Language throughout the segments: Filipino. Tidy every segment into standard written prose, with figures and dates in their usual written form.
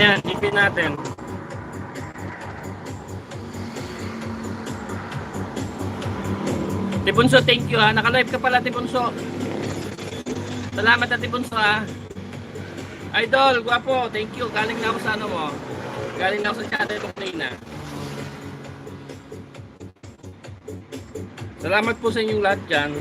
Ayan, ipin natin. Tibunso, thank you ha. Naka-live ka pala, Tibunso. Salamat na Tibunso ha. Idol, guwapo, thank you. Galing na ako sa ano mo. Galing na ako sa channel mo kanina. Salamat po sa inyong lahat dyan.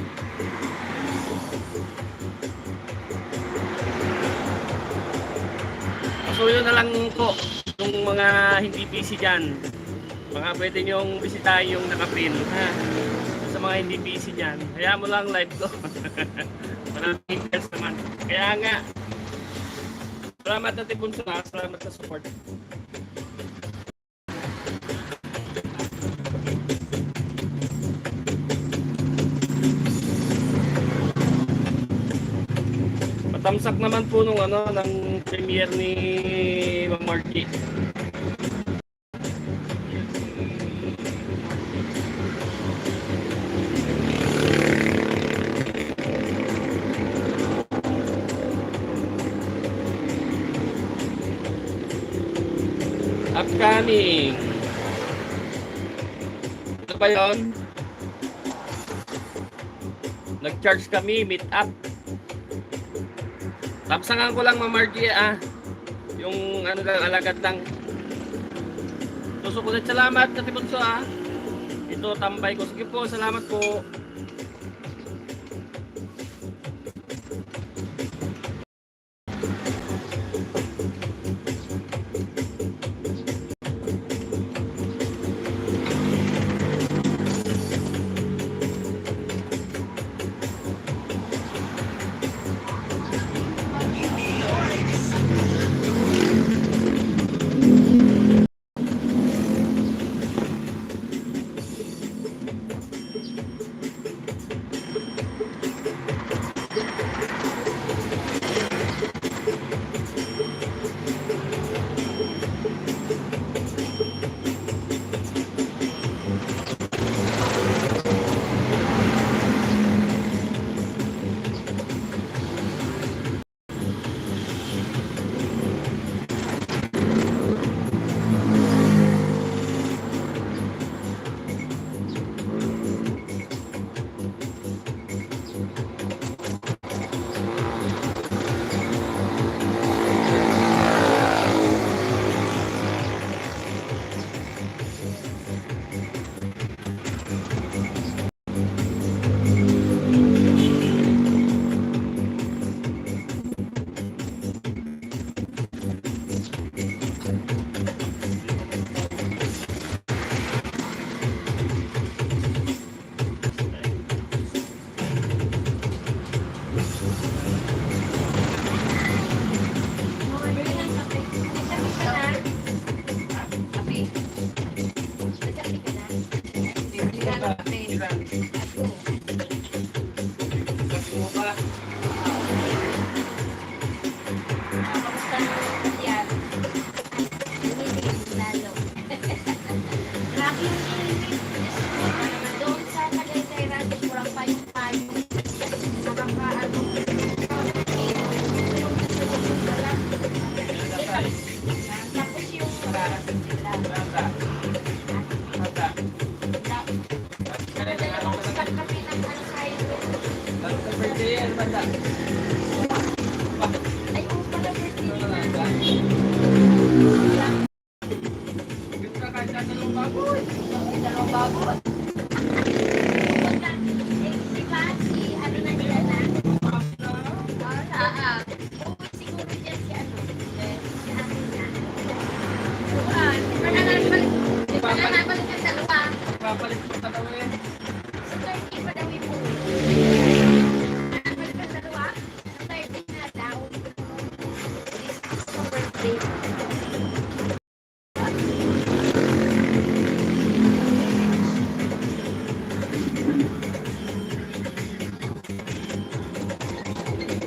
Pasuyo na lang po yung mga hindi busy dyan. Mga pwede nyong bisitahin yung nakapin. Ha? Sa mga hindi busy dyan. Kaya mo lang live ko. Maraming interest naman. Kaya nga. Salamat na Tibunso ha. Salamat sa support. Patamsak naman po nung ano ng premiere ni Ma'am Margie. Upcoming. Ito ba yun? Nag-charge kami, meet up. Tapsangan ko lang Ma'am Margie yung ano lang, alagad lang. Susukulit salamat sa Tibunso Ito tambay ko. Sige po, salamat po.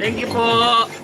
Thank you po.